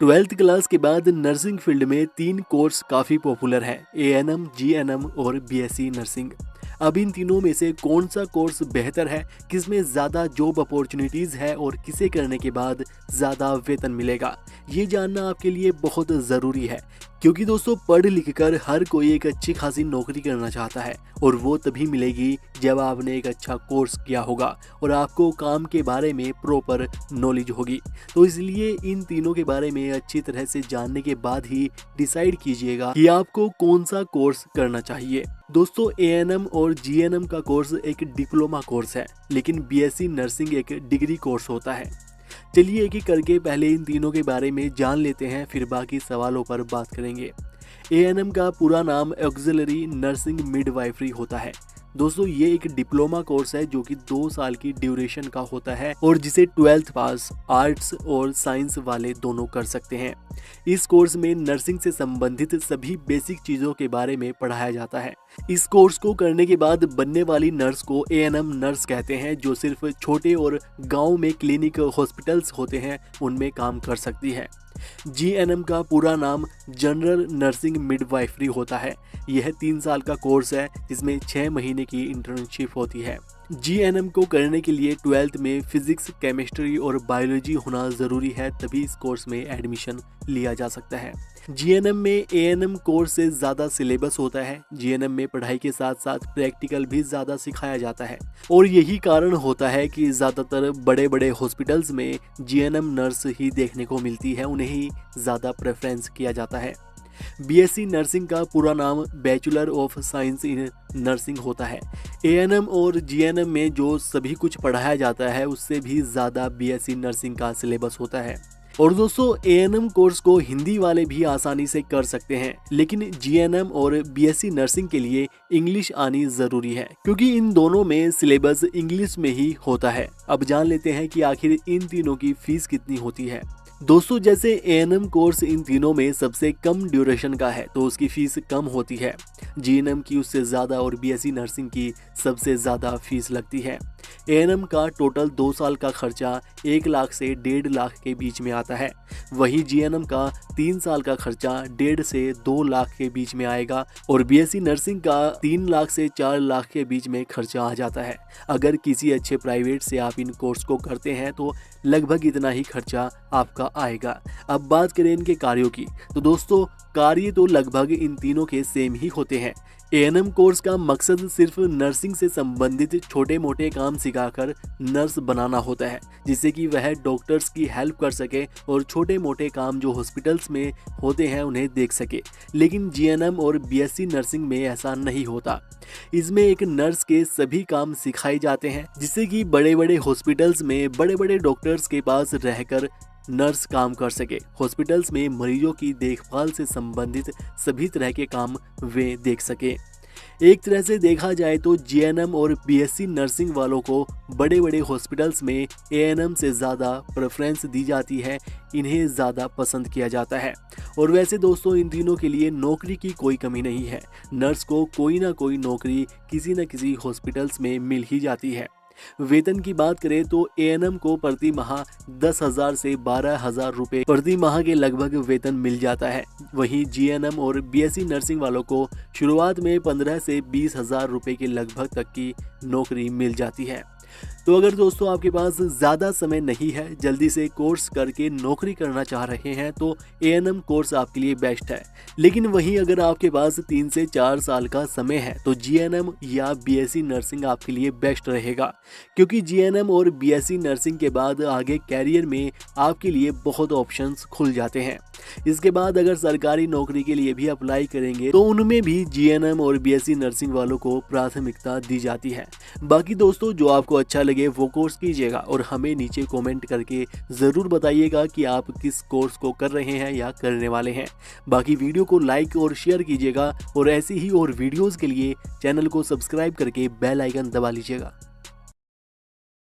Twelfth class के बाद nursing field में 3 कोर्स काफ़ी पॉपुलर हैं, एएनएम, जीएनएम और बीएससी नर्सिंग। अब इन तीनों में से कौन सा कोर्स बेहतर है, किसमें ज़्यादा जॉब अपॉर्चुनिटीज़ है और किसे करने के बाद ज़्यादा वेतन मिलेगा, ये जानना आपके लिए बहुत ज़रूरी है। क्योंकि दोस्तों पढ़ लिख कर हर कोई एक अच्छी खासी नौकरी करना चाहता है और वो तभी मिलेगी जब आपने एक अच्छा कोर्स किया होगा और आपको काम के बारे में प्रॉपर नॉलेज होगी। तो इसलिए इन तीनों के बारे में अच्छी तरह से जानने के बाद ही डिसाइड कीजिएगा कि आपको कौन सा कोर्स करना चाहिए। दोस्तों एएनएम और जीएनएम का कोर्स एक डिप्लोमा कोर्स है, लेकिन बीएससी नर्सिंग एक डिग्री कोर्स होता है। चलिए एक एक करके पहले इन तीनों के बारे में जान लेते हैं, फिर बाकी सवालों पर बात करेंगे। एएनएम का पूरा नाम ऑक्सिलरी नर्सिंग मिडवाइफरी होता है। दोस्तों ये एक डिप्लोमा कोर्स है जो कि 2 साल की ड्यूरेशन का होता है और जिसे 12th पास आर्ट्स और साइंस वाले दोनों कर सकते हैं। इस कोर्स में नर्सिंग से संबंधित सभी बेसिक चीज़ों के बारे में पढ़ाया जाता है। इस कोर्स को करने के बाद बनने वाली नर्स को एएनएम नर्स कहते हैं, जो सिर्फ छोटे और गांव में क्लिनिक हॉस्पिटल्स होते हैं उनमें काम कर सकती है। जीएनएम का पूरा नाम जनरल नर्सिंग मिडवाइफरी होता है। यह 3 साल का कोर्स है जिसमें 6 महीने की इंटर्नशिप होती है। जीएनएम को करने के लिए 12th में फिजिक्स, केमिस्ट्री और बायोलॉजी होना ज़रूरी है, तभी इस कोर्स में एडमिशन लिया जा सकता है। जीएनएम में एएनएम कोर्स से ज़्यादा सिलेबस होता है। जीएनएम में पढ़ाई के साथ साथ प्रैक्टिकल भी ज़्यादा सिखाया जाता है और यही कारण होता है कि ज़्यादातर बड़े बड़े हॉस्पिटल्स में जीएनएम नर्स ही देखने को मिलती है, उन्हें ही ज़्यादा प्रेफरेंस किया जाता है। बीएससी नर्सिंग का पूरा नाम bachelor of science in nursing होता है। एएनएम और जीएनएम में जो सभी कुछ पढ़ाया जाता है उससे भी ज़्यादा बीएससी नर्सिंग का सिलेबस होता है। और दोस्तों एएनएम कोर्स को हिंदी वाले भी आसानी से कर सकते हैं, लेकिन जीएनएम और बीएससी नर्सिंग के लिए इंग्लिश आनी ज़रूरी है, क्योंकि इन दोनों में सिलेबस इंग्लिश में ही होता है। अब जान लेते हैं कि आखिर इन तीनों की फीस कितनी होती है। दोस्तों जैसे एएनएम कोर्स इन तीनों में सबसे कम ड्यूरेशन का है तो उसकी फीस कम होती है, जीएनएम की उससे ज़्यादा और बीएससी नर्सिंग की सबसे ज़्यादा फीस लगती है। एएनएम का टोटल 2 साल का खर्चा 1 लाख से 1.5 लाख के बीच में आता है, वहीं जीएनएम का 3 साल का खर्चा 1.5 से 2 लाख के बीच में आएगा और बीएससी नर्सिंग का 3 लाख से 4 लाख के बीच में खर्चा आ जाता है। अगर किसी अच्छे प्राइवेट से आप इन कोर्स को करते हैं तो लगभग इतना ही खर्चा आपका आएगा। अब बात करें इनके कार्यों की, तो दोस्तों कार्य तो लगभग इन तीनों के सेम ही होते हैं। एएनएम कोर्स का मकसद सिर्फ नर्सिंग से संबंधित छोटे मोटे काम सिखाकर नर्स बनाना होता है, जिससे कि वह डॉक्टर्स की हेल्प कर सके और छोटे मोटे काम जो हॉस्पिटल्स में होते हैं उन्हें देख सके। लेकिन जीएनएम और बीएससी नर्सिंग में ऐसा नहीं होता। इसमें एक नर्स के सभी काम सिखाए जाते हैं, जिससे कि बड़े बड़े हॉस्पिटल्स में बड़े बड़े डॉक्टर्स के पास रहकर नर्स काम कर सके। हॉस्पिटल्स में मरीजों की देखभाल से संबंधित सभी तरह के काम वे देख सके। एक तरह से देखा जाए तो जीएनएम और बीएससी नर्सिंग वालों को बड़े बड़े हॉस्पिटल्स में एएनएम से ज़्यादा प्रेफरेंस दी जाती है, इन्हें ज़्यादा पसंद किया जाता है। और वैसे दोस्तों इन तीनों के लिए नौकरी की कोई कमी नहीं है, नर्स को कोई ना कोई नौकरी किसी न किसी हॉस्पिटल्स में मिल ही जाती है। वेतन की बात करें तो एएनएम को प्रति माह 10,000 से 12,000 रुपए प्रति माह के लगभग वेतन मिल जाता है। वहीं जीएनएम और बीएससी नर्सिंग वालों को शुरुआत में 15 से 20,000 रुपए के लगभग तक की नौकरी मिल जाती है। तो अगर दोस्तों आपके पास ज़्यादा समय नहीं है, जल्दी से कोर्स करके नौकरी करना चाह रहे हैं तो एएनएम कोर्स आपके लिए बेस्ट है। लेकिन वहीं अगर आपके पास 3 से 4 साल का समय है तो जीएनएम या बीएससी नर्सिंग आपके लिए बेस्ट रहेगा, क्योंकि जीएनएम और बीएससी नर्सिंग के बाद आगे कैरियर में आपके लिए बहुत ऑप्शंस खुल जाते हैं। इसके बाद अगर सरकारी नौकरी के लिए भी अप्लाई करेंगे तो उनमें भी जीएनएम और बीएससी नर्सिंग वालों को प्राथमिकता दी जाती है। बाकी दोस्तों जो आपको अच्छा लगे वो कोर्स कीजिएगा और हमें नीचे कमेंट करके ज़रूर बताइएगा कि आप किस कोर्स को कर रहे हैं या करने वाले हैं। बाकी वीडियो को लाइक और शेयर कीजिएगा और ऐसी ही और वीडियोज़ के लिए चैनल को सब्सक्राइब करके बेल आइकन दबा लीजिएगा।